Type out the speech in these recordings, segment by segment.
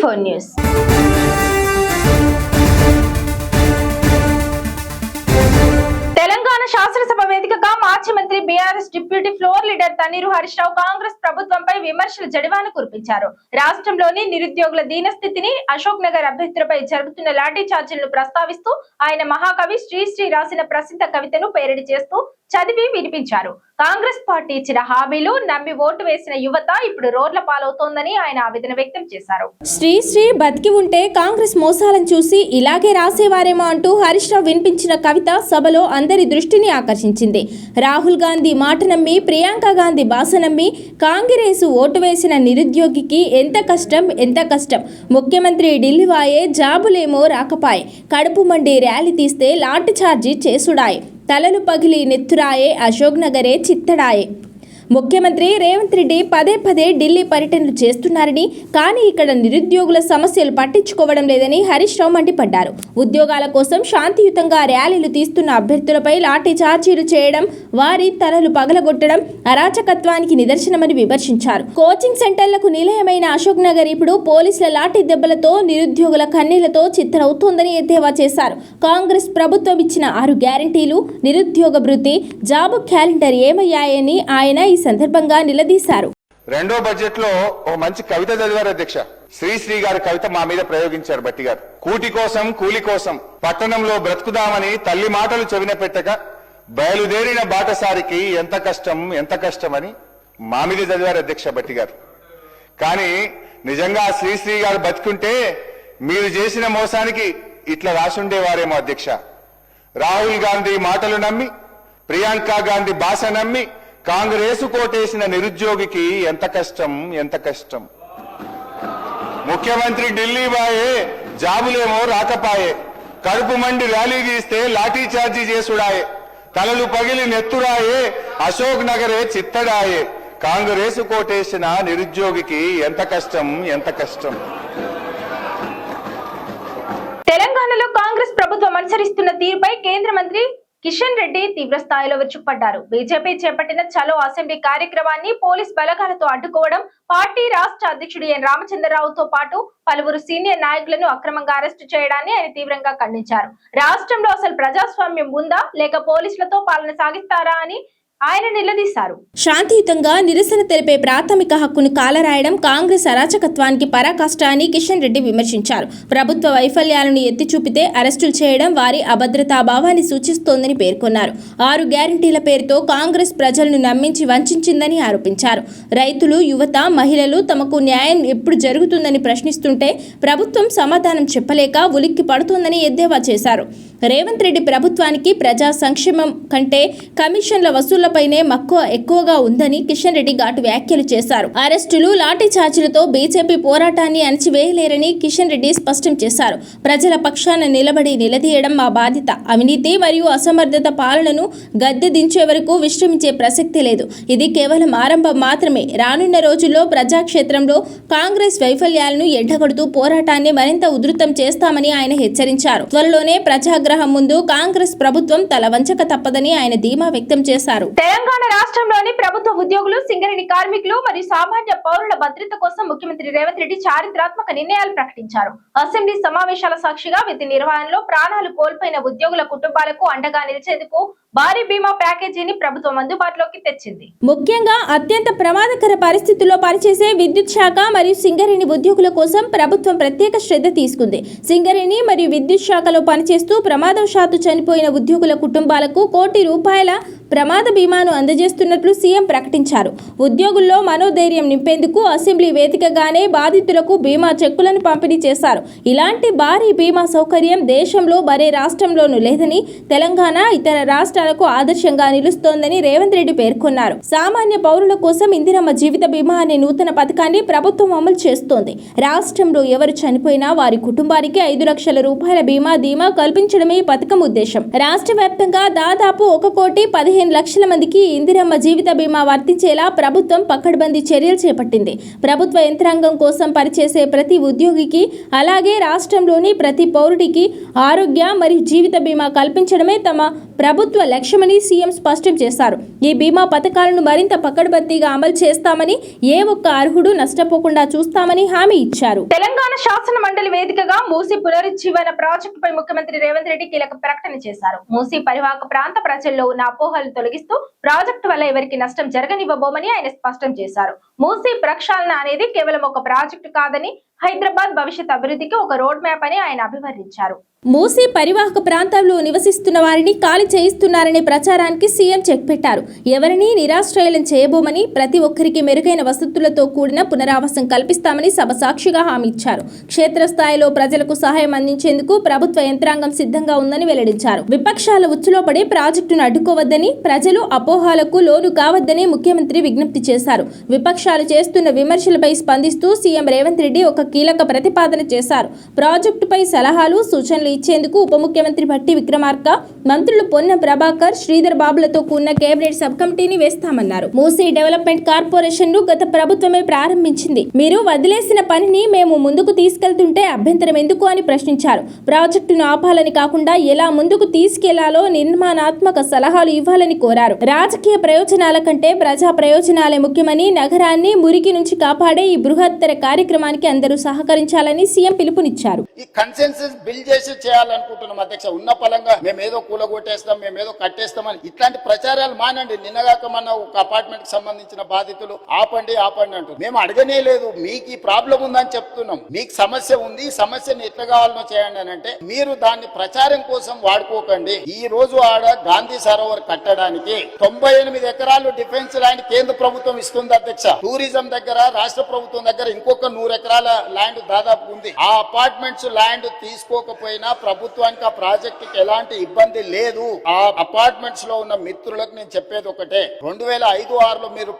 వి4 news. Telangana శాసనసభ వేదికగా మాజీ మంత్రి BRS deputy floor leader Tanneeru Harish Rao Congress ప్రభుత్వంపై విమర్శలు జడివాన కురిపించారు. రాష్ట్రంలోని నిరుద్యోగుల దీనస్థితిని, అశోక్ నగర్ అభ్యర్థులపై జరుగుతున్న లాఠీ చార్జీలను ప్రస్తావిస్తూ ఆయన మహాకవి శ్రీశ్రీ రాసిన ప్రసిద్ధ కవితను పేరడి చేస్తూ చదివి వినిపించారు. కాంగ్రెస్ పార్టీ ఇచ్చిన హామీలు నమ్మి ఓటు వేసిన యువత ఇప్పుడు రోడ్ల పాలవుతోందని ఆయన ఆవేదన వ్యక్తం చేశారు. శ్రీశ్రీ బతికి ఉంటే కాంగ్రెస్ మోసాలను చూసి ఇలాగే రాసేవారేమో అంటూ హరీష్ రావు వినిపించిన కవిత సభలో అందరి దృష్టిని ఆకర్షించింది. రాహుల్ గాంధీ మాట నమ్మి, ప్రియాంక గాంధీ భాష నమ్మి కాంగ్రెస్ ఓటు వేసిన నిరుద్యోగికి ఎంత కష్టం. ముఖ్యమంత్రి ఢిల్లీ వాయే, జాబులేమో రాకపాయే, కడుపు మండి ర్యాలీ తీస్తే లాఠీ చార్జీ చేసుడాయే, తలలు పగిలి నెత్తురాయే, అశోక్ నగరే చిత్తడాయే. ముఖ్యమంత్రి రేవంత్ రెడ్డి పదే ఢిల్లీ పర్యటనలు చేస్తున్నారని, కానీ ఇక్కడ నిరుద్యోగుల సమస్యలు పట్టించుకోవడం లేదని హరీష్ రావు మండిపడ్డారు. ఉద్యోగాల కోసం శాంతియుతంగా ర్యాలీలు తీస్తున్న అభ్యర్థులపై లాఠీ చార్జీలు చేయడం, వారి తలలు పగలగొట్టడం అరాచకత్వానికి నిదర్శనమని విమర్శించారు. కోచింగ్ సెంటర్లకు నిలయమైన అశోక్ నగర్ ఇప్పుడు పోలీసుల లాఠీ దెబ్బలతో, నిరుద్యోగుల కన్నీళ్లతో చిత్తరవుతోందని ఎద్దేవా చేశారు. కాంగ్రెస్ ప్రభుత్వం ఇచ్చిన 6 గ్యారంటీలు, నిరుద్యోగ భృతి, జాబు క్యాలెండర్ ఏమయ్యాయని ఆయన ఈ సందర్భంగా నిలదీశారు. రెండో బడ్జెట్ లో ఓ మంచి కవిత చదివారు అధ్యక్ష. శ్రీశ్రీ గారి కవిత మా మీద ప్రయోగించారు బట్టి గారు. కూటి కోసం కూలి కోసం పట్టణంలో బ్రతుకుదామని తల్లి మాటలు చెవిన పెట్టక బయలుదేరిన బాటసారికి ఎంత కష్టమని మా మీద చదివారు అధ్యక్ష బట్టి గారు. కానీ నిజంగా శ్రీశ్రీ గారు బతుకుంటే మీరు చేసిన మోసానికి ఇట్లా రాసుండేవారేమో అధ్యక్ష. రాహుల్ గాంధీ మాటలు నమ్మి, ప్రియాంక గాంధీ భాష నమ్మి కాంగ్రెస్ కోటేసిన నిరుద్యోగికి ఎంత కష్టం. ముఖ్యమంత్రి ఢిల్లీ వాయే, జాబులేమో రాకపాయే, కడుపు మండి ర్యాలీ తీస్తే లాఠీ చార్జీ చేసుడాయే, తలలు పగిలి నెత్తురాయే, అశోక్ నగరే చిత్తడాయే. కాంగ్రెస్ కోటేసిన నిరుద్యోగికి ఎంత కష్టం. తెలంగాణలో కాంగ్రెస్ ప్రభుత్వం అనుసరిస్తున్న తీరుపై కేంద్ర మంత్రి కిషన్ రెడ్డి తీవ్ర స్థాయిలో విరుచుకుపడ్డారు. బీజేపీ చేపట్టిన చలో అసెంబ్లీ కార్యక్రమాన్ని పోలీస్ బలగాలతో అడ్డుకోవడం, పార్టీ రాష్ట్ర అధ్యక్షుడు ఎన్ రామచంద్రరావుతో పాటు పలువురు సీనియర్ నాయకులను అక్రమంగా అరెస్టు చేయడాన్ని ఆయన తీవ్రంగా ఖండించారు. రాష్ట్రంలో అసలు ప్రజాస్వామ్యం ఉందా, లేక పోలీసులతో పాలన సాగిస్తారా అని ఆయన నిలదీశారు. శాంతియుతంగా నిరసన తెలిపే ప్రాథమిక హక్కును కాలరాయడం కాంగ్రెస్ అరాచకత్వానికి పరాకాష్ట అని కిషన్ రెడ్డి విమర్శించారు. ప్రభుత్వ వైఫల్యాలను ఎత్తి చూపితే అరెస్టులు చేయడం వారి అభద్రతా భావాన్ని సూచిస్తోందని పేర్కొన్నారు. 6 గ్యారంటీల పేరుతో కాంగ్రెస్ ప్రజలను నమ్మించి వంచిందని ఆరోపించారు. రైతులు, యువత, మహిళలు తమకు న్యాయం ఎప్పుడు జరుగుతుందని ప్రశ్నిస్తుంటే ప్రభుత్వం సమాధానం చెప్పలేక ఉలిక్కి పడుతోందని ఎద్దేవా చేశారు. రేవంత్ రెడ్డి ప్రభుత్వానికి ప్రజా సంక్షేమం కంటే కమిషన్ల వసూళ్లపైనే మక్కువ ఎక్కువగా ఉందని కిషన్ రెడ్డి ఘాటు వ్యాఖ్యలు చేశారు. అరెస్టులు, లాఠీ చార్జీలతో బీజేపీ పోరాటాన్ని అణచివేయలేరని కిషన్ రెడ్డి స్పష్టం చేశారు. ప్రజల పక్షాన నిలబడి నిలదీయడం మా బాధ్యత. అవినీతి మరియు అసమర్థత పాలనను గద్దె దించే వరకు విశ్రమించే ప్రసక్తి లేదు. ఇది కేవలం ఆరంభం మాత్రమే. రానున్న రోజుల్లో ప్రజాక్షేత్రంలో కాంగ్రెస్ వైఫల్యాలను ఎండగడుతూ పోరాటాన్ని మరింత ఉధృతం చేస్తామని ఆయన హెచ్చరించారు. త్వరలోనే ప్రజాగ్రహం ముందు కాంగ్రెస్ ప్రభుత్వం తల వంచక తప్పదని ఆయన ధీమా వ్యక్తం చేశారు. తెలంగాణ రాష్ట్రంలోని ప్రభుత్వ ఉద్యోగులు, సింగరేణి కార్మికులు మరియు సామాన్య పౌరుల భద్రత కోసం ముఖ్యమంత్రి రేవంత్ రెడ్డి చారిత్రాత్మక నిర్ణయాలు ప్రకటించారు. అసెంబ్లీ సమావేశాల సాక్షిగా విధి నిర్వహణలో ప్రాణాలు కోల్పోయిన ఉద్యోగుల కుటుంబాలకు అండగా నిలిచేందుకు భారీ బీమా ప్యాకేజీని ప్రభుత్వం అందుబాటులోకి తెచ్చింది. ముఖ్యంగా అత్యంత ప్రమాదకర పరిస్థితుల్లో పనిచేసే విద్యుత్ శాఖ మరియు సింగరేణి ఉద్యోగుల కోసం ప్రభుత్వం ప్రత్యేక శ్రద్ధ తీసుకుంది. సింగరేణి మరియు విద్యుత్ శాఖలో పనిచేస్తూ ప్రమాదవశాత్తు చనిపోయిన ఉద్యోగుల కుటుంబాలకు ₹1 కోటి ప్రమాద బీమాను అందజేస్తున్నట్లు సీఎం ప్రకటించారు. ఉద్యోగుల్లో మనోధైర్యం నింపేందుకు అసెంబ్లీ వేదికగానే బాధితులకు బీమా చెక్కులను పంపిణీ చేశారు. ఇలాంటి భారీ బీమా సౌకర్యం దేశంలో మరే రాష్ట్రంలోనూ లేదని, తెలంగాణ ఇతర రాష్ట్రాలకు ఆదర్శంగా నిలుస్తోందని రేవంత్ రెడ్డి పేర్కొన్నారు. సామాన్య పౌరుల కోసం ఇందిరమ్మ జీవిత బీమా అనే నూతన పథకాన్ని ప్రభుత్వం అమలు చేస్తోంది. రాష్ట్రంలో ఎవరు చనిపోయినా వారి కుటుంబానికి ₹5 లక్షల బీమా ధీమా కల్పించడమే ఈ పథకం ఉద్దేశం. రాష్ట్ర వ్యాప్తంగా దాదాపు 1,15 లక్షల మందికి ఇందిరమ్మ జీవిత బీమా వర్తించేలా ప్రభుత్వం పకడ్బందీ చర్యలు చేపట్టింది. ప్రభుత్వ యంత్రాంగం కోసం పనిచేసే ప్రతి ఉద్యోగికి, అలాగే రాష్ట్రంలోని ప్రతి పౌరుడికి ఆరోగ్య మరియు జీవిత బీమా కల్పించడమే తమ ప్రభుత్వ లక్ష్యమని సీఎం స్పష్టం చేశారు. ఈ బీమా పథకాలను మరింత పకడ్బందీగా అమలు చేస్తామని, ఏ ఒక్క అర్హుడు నష్టపోకుండా చూస్తామని హామీ ఇచ్చారు. తెలంగాణ శాసన మండలి వేదికగా మూసీ పునరుజ్జీవన ప్రాజెక్టుపై ముఖ్యమంత్రి రేవంత్ రెడ్డి కీలక ప్రకటన చేశారు. మూసీ పరివాహక ప్రాంత ప్రజల్లో ఉన్న అపోహలు తొలగిస్తూ ప్రాజెక్టు వల్ల ఎవరికి నష్టం జరగనివ్వబోమని ఆయన స్పష్టం చేశారు. మూసీ ప్రక్షాళన అనేది కేవలం ఒక ప్రాజెక్టు కాదని, హైదరాబాద్ భవిష్యత్ అభివృద్ధికి ఒక రోడ్ మ్యాప్ అని ఆయన అభివర్ణించారు. మూసీ పరివాహక ప్రాంతాల్లో నివసిస్తున్న వారిని ఖాళీ చేయిస్తున్నారనే ప్రచారానికి సీఎం చెక్ పెట్టారు. ఎవరిని నిరాశ్రయం చేయబోమని, ప్రతి ఒక్కరికి మెరుగైన వసతులతో కూడిన పునరావాసం కల్పిస్తామని సభ సాక్షిగా హామీ ఇచ్చారు. క్షేత్రస్థాయిలో ప్రజలకు సహాయం అందించేందుకు ప్రభుత్వ యంత్రాంగం సిద్ధంగా ఉందని వెల్లడించారు. విపక్షాల ఉచ్చులో పడి ప్రాజెక్టును అడ్డుకోవద్దని, ప్రజలు అపోహాలకు లోను కావద్దని ముఖ్యమంత్రి విజ్ఞప్తి చేశారు. విపక్షాలు చేస్తున్న విమర్శలపై స్పందిస్తూ సీఎం రేవంత్ రెడ్డి ఒక కీలక ప్రతిపాదన చేశారు. ప్రాజెక్టుపై సలహాలు, సూచనలు ఇచ్చేందుకు ఉప ముఖ్యమంత్రి భట్టి విక్రమార్క, మంత్రులు పొన్నం ప్రభాకర్, శ్రీధర్ బాబులతో కూడిన కేబినెట్ సబ్ కమిటీని వేస్తామన్నారు. మూసీ డెవలప్మెంట్ కార్పొరేషన్ ను గత ప్రభుత్వమే ప్రారంభించింది. మీరు వదిలేసిన పనిని మేము ముందుకు తీసుకెళ్తుంటే అభ్యంతరం ఎందుకు అని ప్రశ్నించారు. ప్రాజెక్టును ఆపాలని కాకుండా ఎలా ముందుకు తీసుకెళ్లాలో నిర్మాణాత్మక సలహాలు ఇవ్వాలని కోరారు. రాజకీయ ప్రయోజనాల కంటే ప్రజా ప్రయోజనాలే ముఖ్యమని, నగరాన్ని మురికి నుంచి కాపాడే ఈ బృహత్తర కార్యక్రమానికి అందరూ సహకరించాలని సీఎం పిలుపునిచ్చారు. ఈ కన్సెన్సస్ బిల్డ్ చేసి చేయాలనుకుంటున్నాం అధ్యక్ష. ఉన్న పలంగా మేమేదో కూలగొట్టేస్తాం, మేమేదో కట్టేస్తామని ఇట్లాంటి ప్రచారాలు మానండి. నిన్నగాక మన ఒక అపార్ట్మెంట్ కి సంబంధించిన బాధితులు ఆపండి అంటారు. మేము అడగనే లేదు, మీకు ఈ ప్రాబ్లం ఉందని చెప్తున్నాం. మీకు సమస్య ఉంది, ఈ సమస్యను ఎట్లా కావాలనో చేయండి అని అంటే మీరు దాన్ని ప్రచారం కోసం వాడుకోకండి. ఈ రోజు ఆడ గాంధీ సరోవర్ కట్టడానికి 98 ఎకరాలు డిఫెన్స్ ల్యాండ్ కేంద్ర ప్రభుత్వం ఇస్తుంది అధ్యక్ష. టూరిజం దగ్గర రాష్ట్ర ప్రభుత్వం దగ్గర ఇంకొక 100 ఎకరాల ల్యాండ్ దాదాపు ఉంది. ఆ అపార్ట్మెంట్స్ ల్యాండ్ తీసుకోకపోయినా ప్రభుత్వానికి ఆ ప్రాజెక్టుకి ఎలాంటి ఇబ్బంది లేదు. ఆ అపార్ట్మెంట్స్ లో ఉన్న మిత్రులకు నేను చెప్పేది ఒకటే, 2005-06లో మీరు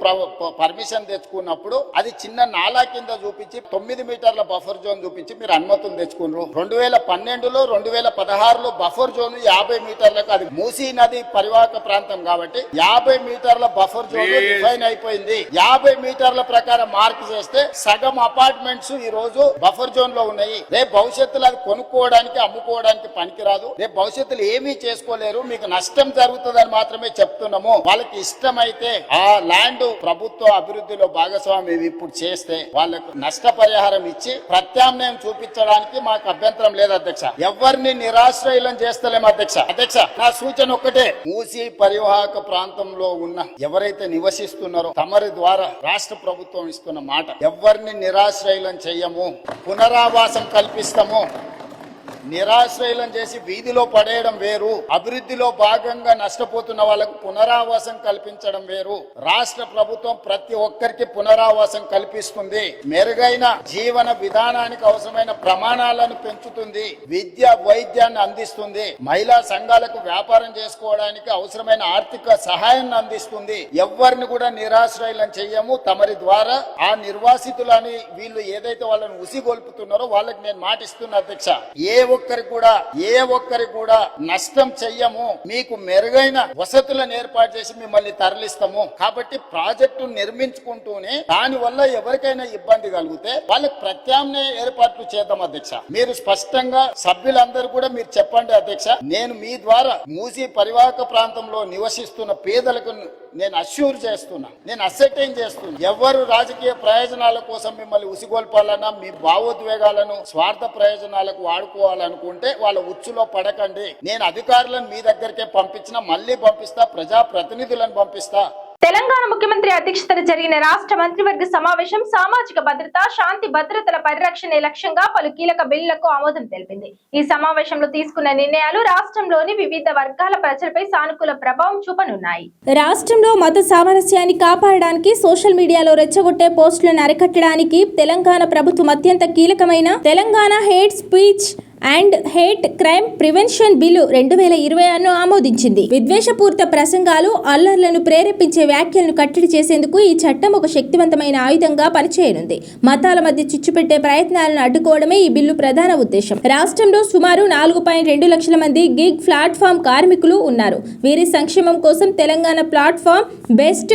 పర్మిషన్ తెచ్చుకున్నప్పుడు అది చిన్న నాలా కింద చూపించి 9 మీటర్ల బఫర్ జోన్ చూపించి మీరు అనుమతులు తెచ్చుకున్నారు. 2012లో 2016లో బఫర్ జోన్ 50 మీటర్లకు, అది మూసీ నది పరివాహక ప్రాంతం కాబట్టి 50 మీటర్ల బఫర్ జోన్ డిఫైన్ అయిపోయింది. 50 మీటర్ల ప్రకారం మార్క్ చేస్తే సగం అపార్ట్మెంట్స్ ఈ రోజు బఫర్ జోన్ లో ఉన్నాయి. రేపు భవిష్యత్తులో అది కొనుక్కోవడానికి, అమ్ముకోవడానికి పనికిరాదు. రేపు భవిష్యత్తులో ఏమీ చేసుకోలేరు, మీకు నష్టం జరుగుతుందని మాత్రమే చెప్తున్నాము. వాళ్ళకి ఇష్టమైతే ఆ ల్యాండ్ ప్రభుత్వ అభివృద్ధిలో భాగస్వామ్యం ఇప్పుడు చేస్తే వాళ్ళకు నష్టపరిహారం ఇచ్చి ప్రత్యామ్నాయం చూపించడానికి మాకు అభ్యంతరం లేదు అధ్యక్ష. ఎవరిని నిరాశ్రయం చేస్తలేము అధ్యక్ష. నా సూచన ఒక్కటే, మూసీ పరివాహక ప్రాంతంలో ఉన్న ఎవరైతే నివసిస్తున్నారో తమరి ద్వారా రాష్ట్ర ప్రభుత్వం ఇస్తున్న మాట, ఎవరిని నిరాశ్రయం చెయ్యము, పునరావాసం కల్పిస్తాము. నిరాశ్రయం చేసి వీధిలో పడేయడం వేరు, అభివృద్ధిలో భాగంగా నష్టపోతున్న వాళ్ళకు పునరావాసం కల్పించడం వేరు. రాష్ట్ర ప్రభుత్వం ప్రతి ఒక్కరికి పునరావాసం కల్పిస్తుంది, మెరుగైన జీవన విధానానికి అవసరమైన ప్రమాణాలను పెంచుతుంది, విద్య వైద్యాన్ని అందిస్తుంది, మహిళా సంఘాలకు వ్యాపారం చేసుకోవడానికి అవసరమైన ఆర్థిక సహాయాన్ని అందిస్తుంది. ఎవరిని కూడా నిరాశ్రయం చెయ్యము. తమరి ద్వారా ఆ నిర్వాసితులని వీళ్ళు ఏదైతే వాళ్ళని ఉసిగొల్పుతున్నారో వాళ్ళకి నేను మాటిస్తున్నా అధ్యక్ష, ఏ ఒక్కరికి కూడా నష్టం చెయ్యము. మీకు మెరుగైన వసతులను ఏర్పాటు చేసి మిమ్మల్ని తరలిస్తాము. కాబట్టి ప్రాజెక్టు నిర్మించుకుంటూనే దాని వల్ల ఎవరికైనా ఇబ్బంది కలిగితే వాళ్ళకి ప్రత్యామ్నాయ ఏర్పాట్లు చేద్దాం అధ్యక్ష. మీరు స్పష్టంగా సభ్యులందరూ కూడా మీరు చెప్పండి అధ్యక్ష. నేను మీ ద్వారా మూసీ పరివాహక ప్రాంతంలో నివసిస్తున్న పేదలకు నేను అష్యూర్ చేస్తున్నా, నేను అసెటైన్ చేస్తున్నా. ఎవరు రాజకీయ ప్రయోజనాల కోసం మిమ్మల్ని ఉసిగొల్పాలన్నా, మీ భావోద్వేగాలను స్వార్థ ప్రయోజనాలకు వాడుకోవాలనుకుంటే వాళ్ళ ఉచ్చులో పడకండి. నేను అధికారులను మీ దగ్గరికే పంపించినా, మళ్ళీ పంపిస్తా, ప్రజా ప్రతినిధులను పంపిస్తా. తెలంగాణ ముఖ్యమంత్రి అధ్యక్షతన జరిగిన రాష్ట్ర మంత్రివర్గ సమావేశం సామాజిక భద్రత, శాంతి భద్రతల పరిరక్షణే లక్ష్యంగా పలు కీలక బిల్లులకు ఆమోదం తెలిపింది. ఈ సమావేశంలో తీసుకున్న నిర్ణయాలు రాష్ట్రంలోని వివిధ వర్గాల ప్రజలపై సానుకూల ప్రభావం చూపనున్నాయి. రాష్ట్రంలో మత సామరస్యాన్ని కాపాడడానికి, సోషల్ మీడియాలో రెచ్చగొట్టే పోస్టులను అరికట్టడానికి తెలంగాణ ప్రభుత్వం అత్యంత కీలకమైన Telangana hate speech and hate crime prevention bill 2026ను ఆమోదించింది. విద్వేషపూరిత ప్రసంగాలు, అల్లర్లను ప్రేరేపించే వ్యాఖ్యలను కట్టడి చేసేందుకు ఈ చట్టం ఒక శక్తివంతమైన ఆయుధంగా పనిచేయనుంది. మతాల మధ్య చిచ్చుపెట్టే ప్రయత్నాలను అడ్డుకోవడమే ఈ బిల్లు ప్రధాన ఉద్దేశం. రాష్ట్రంలో సుమారు 4.2 లక్షల మంది గిగ్ ప్లాట్ఫామ్ కార్మికులు ఉన్నారు. వీరి సంక్షేమం కోసం Telangana platform based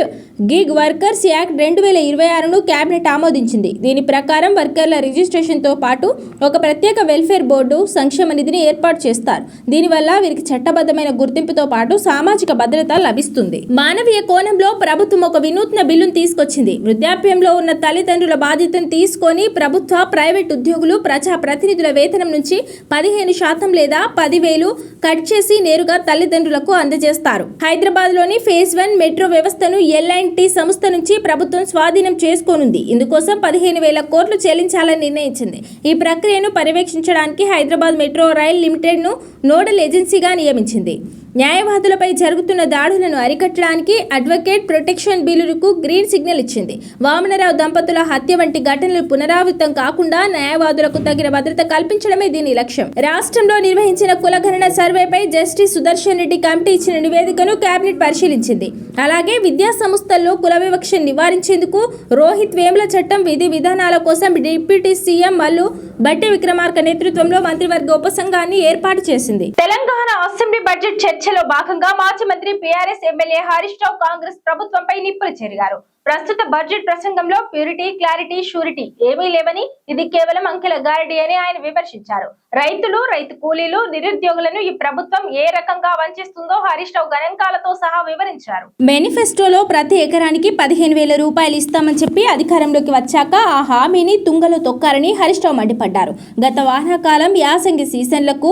gig workers act 2026ను కేబినెట్ ఆమోదించింది. దీని ప్రకారం వర్కర్ల రిజిస్ట్రేషన్తో పాటు ఒక ప్రత్యేక వెల్ఫేర్ బోర్డు, సంక్షేమ నిధిని ఏర్పాటు చేస్తారు. దీనివల్ల వీరికి చట్టబద్ధమైన గుర్తింపుతో పాటు సామాజిక భద్రత లభిస్తుంది. మానవీయ కోణంలో ప్రభుత్వం ఒక వినూత్న బిల్లును తీసుకొచ్చింది. వృద్ధాప్యంలో ఉన్న తల్లిదండ్రుల బాధ్యతను తీసుకొని ప్రభుత్వ, ప్రైవేట్ ఉద్యోగులు, ప్రజా ప్రతినిధుల వేతనం నుంచి 15% లేదా 10,000 కట్ చేసి నేరుగా తల్లిదండ్రులకు అందజేస్తారు. హైదరాబాద్లోని ఫేజ్ 1 మెట్రో వ్యవస్థను L&T సంస్థ నుంచి ప్రభుత్వం స్వాధీనం చేసుకోనుంది. ఇందుకోసం 15,000 కోట్లు చెల్లించాలని నిర్ణయించింది. ఈ ప్రక్రియను పర్యవేక్షించడానికి హైదరాబాద్ మెట్రో రైల్ లిమిటెడ్ను నోడల్ ఏజెన్సీగా నియమించింది. న్యాయవాదులపై జరుగుతున్న దాడులను అరికట్టడానికి అడ్వకేట్ ప్రొటెక్షన్ బిల్లుకు గ్రీన్ సిగ్నల్ ఇచ్చింది. వామనరావు దంపతుల హత్య వంటి ఘటనలు పునరావృతం కాకుండా న్యాయవాదులకు తగిన భద్రత కల్పించడమే దీని లక్ష్యం. రాష్ట్రంలో నిర్వహించిన కులగణన సర్వేపై జస్టిస్ సుదర్శన్ రెడ్డి కమిటీ ఇచ్చిన నివేదికను కేబినెట్ పరిశీలించింది. అలాగే విద్యా సంస్థల్లో కుల వివక్షను నివారించేందుకు రోహిత్ వేముల చట్టం విధి విధానాల కోసం డిప్యూటీ సీఎం మల్లు బట్టి విక్రమార్క నేతృత్వంలో మంత్రివర్గ ఉపసంఘాన్ని ఏర్పాటు చేసింది. తెలంగాణ అసెంబ్లీ బడ్జెట్ చర్చలో భాగంగా మాజీ మంత్రి PRS ఎమ్మెల్యే హరీష్ రావు కాంగ్రెస్ ప్రభుత్వంపై నిప్పులు చెరిగారు. ప్రస్తుత బడ్జెట్ ప్రసంగంలో ప్యూరిటీ, క్లారిటీ, షూరిటీ ఏమీ లేవని, ఇది కేవలం అంకెల గారడీ అని ఆయన విమర్శించారు. రైతులు, రైతు కూలీలు, నిరుద్యోగులను ఈ ప్రభుత్వం ఏ రకంగా వంచిస్తుందో హరీష్ రావు గణాంకాలతో సహా వివరించారు. మేనిఫెస్టోలో ప్రతి ఎకరానికి 15,000 రూపాయలు ఇస్తామని చెప్పి అధికారంలోకి వచ్చాక ఆ హామీని తుంగలో తొక్కారని హరీష్ రావు మండిపడ్డారు. గత వానాకాలం యాసంగి సీజన్లకు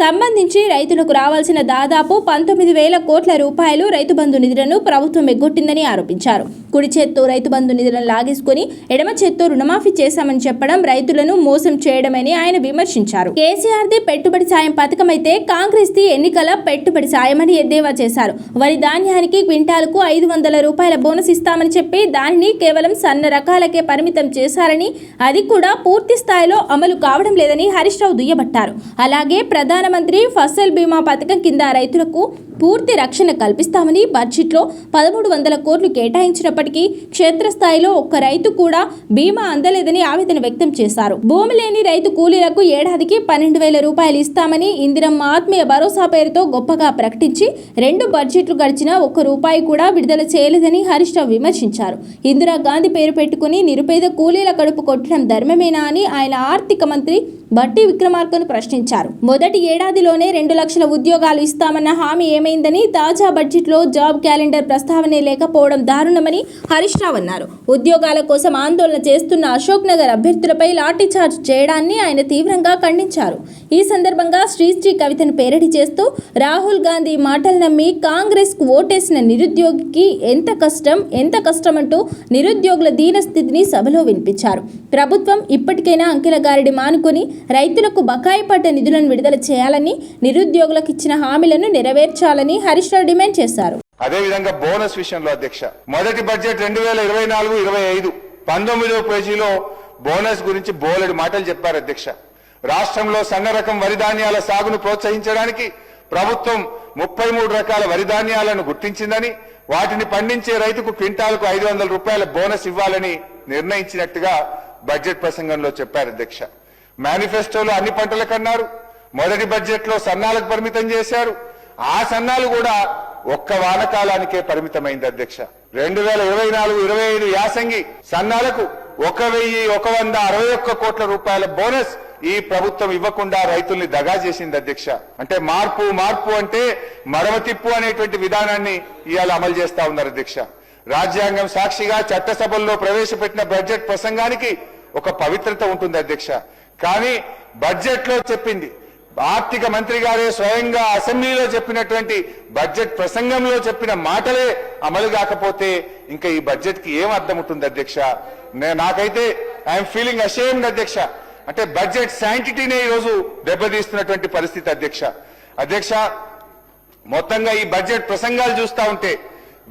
సంబంధించి రైతులకు రావాల్సిన దాదాపు 19,000 కోట్ల రూపాయలు రైతు బంధు నిధులను ప్రభుత్వం ఎగ్గొట్టిందని ఆరోపించారు. కుడి చేత్తో రైతు బంధు నిధులను లాగేసుకుని ఎడమ చేత్తో రుణమాఫీ చేశామని చెప్పడం రైతులను మోసం చేయడమని ఆయన విమర్శించారు. కేసీఆర్ది పెట్టుబడి సాయం పథకం అయితే కాంగ్రెస్ది ఎన్నికల పెట్టుబడి సాయమని ఎద్దేవా చేశారు. వరి ధాన్యానికి క్వింటాలకు 500 రూపాయల బోనస్ ఇస్తామని చెప్పి దానిని కేవలం సన్న రకాలకే పరిమితం చేశారని, అది కూడా పూర్తి స్థాయిలో అమలు కావడం లేదని హరీష్ రావు దుయ్యబట్టారు. అలాగే ప్రధానమంత్రి ఫసల్ బీమా పథకం కింద రైతులకు పూర్తి రక్షణ కల్పిస్తామని బడ్జెట్లో 1,300 కోట్లు కేటాయించినప్పటికీ క్షేత్రస్థాయిలో ఒక్క రైతు కూడా బీమా అందలేదని ఆవేదన వ్యక్తం చేశారు. భూమి లేని రైతు కూలీలకు ఏడాదికి 12,000 రూపాయలు ఇస్తామని ఇందిరమ్మ ఆత్మీయ భరోసా పేరుతో గొప్పగా ప్రకటించి 2 బడ్జెట్లు గడిచినా ఒక్క రూపాయి కూడా విడుదల చేయలేదని హరీష్ రావు విమర్శించారు. ఇందిరాగాంధీ పేరు పెట్టుకుని నిరుపేద కూలీల కడుపు కొట్టడం ధర్మమేనా అని ఆయన ఆర్థిక మంత్రి బట్టి విక్రమార్కను ప్రశ్నించారు. మొదటి ఏడాదిలోనే 2 లక్షల ఉద్యోగాలు ఇస్తామన్న హామీ ఏమైందని, తాజా బడ్జెట్లో జాబ్ క్యాలెండర్ ప్రస్తావనే లేకపోవడం దారుణమని హరీష్ రావు అన్నారు. ఉద్యోగాల కోసం ఆందోళన చేస్తున్న అశోక్ నగర్ అభ్యర్థులపై లాఠీచార్జ్ చేయడాన్ని ఆయన తీవ్రంగా ఖండించారు. ఈ సందర్భంగా శ్రీశ్రీ కవితను పేరడి చేస్తూ రాహుల్ గాంధీ మాటలు నమ్మి కాంగ్రెస్ కు ఓటేసిన నిరుద్యోగికి ఎంత కష్టమంటూ నిరుద్యోగుల దీనస్థితిని సభలో వినిపించారు. ప్రభుత్వం ఇప్పటికైనా అంకెల గారడి మానుకొని రైతులకు బకాయి పడ్డ నిధులను విడుదల చేయాలని, నిరుద్యోగులకు ఇచ్చిన హామీలను నెరవేర్చాలని హరీష్ రావు డిమాండ్ చేశారు. అదేవిధంగా బోనస్ విషయంలో అధ్యక్ష, మొదటి బడ్జెట్ 2024-25 19వ పేజీలో బోనస్ గురించి బోలెడు మాటలు చెప్పారు అధ్యక్ష. రాష్ట్రంలో సన్న రకం వరి ధాన్యాల సాగును ప్రోత్సహించడానికి ప్రభుత్వం 33 రకాల వరి ధాన్యాలను గుర్తించిందని, వాటిని పండించే రైతుకు క్వింటాలకు 500 రూపాయల బోనస్ ఇవ్వాలని నిర్ణయించినట్టుగా బడ్జెట్ ప్రసంగంలో చెప్పారు అధ్యక్ష. మేనిఫెస్టోలో అన్ని పంటలకు అన్నారు. మొదటి బడ్జెట్ లో సన్నాలకు పరిమితం చేశారు. ఆ సన్నాలు కూడా ఒక్క వానకాలానికే పరిమితమైంది అధ్యక్ష. 2024-25 యాసంగి సన్నాలకు 1,161 కోట్ల రూపాయల బోనస్ ఈ ప్రభుత్వం ఇవ్వకుండా రైతుల్ని దగా చేసింది అధ్యక్ష. అంటే మార్పు అంటే మడమ తిప్పు అనేటువంటి విధానాన్ని ఇవాళ అమలు చేస్తా ఉన్నారు అధ్యక్ష. రాజ్యాంగం సాక్షిగా చట్టసభల్లో ప్రవేశపెట్టిన బడ్జెట్ ప్రసంగానికి ఒక పవిత్రత ఉంటుంది అధ్యక్ష. కానీ బడ్జెట్ లో చెప్పింది, ఆర్థిక మంత్రి గారే స్వయంగా అసెంబ్లీలో చెప్పినటువంటి బడ్జెట్ ప్రసంగంలో చెప్పిన మాటలే అమలు కాకపోతే ఇంకా ఈ బడ్జెట్ కి ఏం అర్థం ఉంటుంది అధ్యక్ష? నాకైతే ఐఎమ్ ఫీలింగ్ అషేమ్డ్ అధ్యక్ష. అంటే బడ్జెట్ శాంటిటీనే ఈరోజు దెబ్బతీస్తున్నటువంటి పరిస్థితి అధ్యక్ష. మొత్తంగా ఈ బడ్జెట్ ప్రసంగాలు చూస్తా ఉంటే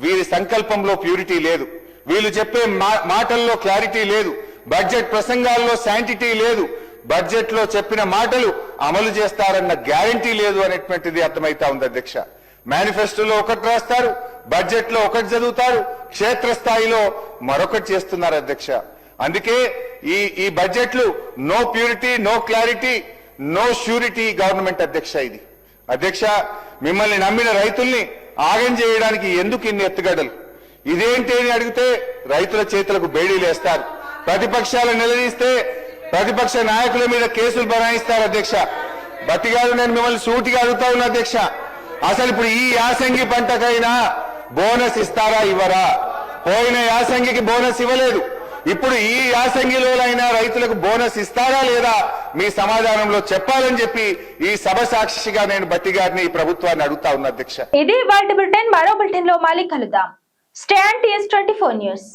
వీరి సంకల్పంలో ప్యూరిటీ లేదు, వీళ్ళు చెప్పే మాటల్లో క్లారిటీ లేదు, బడ్జెట్ ప్రసంగాల్లో శాంటిటీ లేదు, బడ్జెట్ లో చెప్పిన మాటలు అమలు చేస్తారన్న గ్యారంటీ లేదు అనేటువంటిది అర్థమైతా ఉంది అధ్యక్ష. మేనిఫెస్టోలో ఒకటి రాస్తారు, బడ్జెట్ లో ఒకటి చదువుతారు, క్షేత్రస్థాయిలో మరొకటి చేస్తున్నారు అధ్యక్ష. అందుకే ఈ బడ్జెట్లు no purity, no clarity, no surety government అధ్యక్ష. ఇది అధ్యక్ష, మిమ్మల్ని నమ్మిన రైతుల్ని ఆగం చేయడానికి ఎందుకు ఇన్ని ఎత్తుగడలు? ఇదేంటి అని అడిగితే రైతుల చేతులకు బేడీలు వేస్తారు. ప్రతిపక్షాలు నిలదీస్తే ప్రతిపక్ష నాయకుల మీద కేసులు బనాయిస్తారు. అధ్యక్ష భట్టి గారు, నేను మిమ్మల్ని సూటిగా అడుగుతా ఉన్నా అధ్యక్ష, అసలు ఇప్పుడు ఈ యాసంగి పంటకైనా బోనస్ ఇస్తారా ఇవ్వరా? పోయిన యాసంగికి బోనస్ ఇవ్వలేదు. ఇప్పుడు ఈ యాసంగిలోనైనా రైతులకు బోనస్ ఇస్తారా లేదా మీ సమాధానంలో చెప్పాలని చెప్పి ఈ సభ సాక్షిగా నేను భట్టి గారిని ఈ ప్రభుత్వాన్ని అడుగుతా ఉన్నా అధ్యక్ష. ఇది వాటి బులెటిన్. మరో బులెటిన్ లో మళ్ళీ కలుద్దాం. Stay on TS24 news.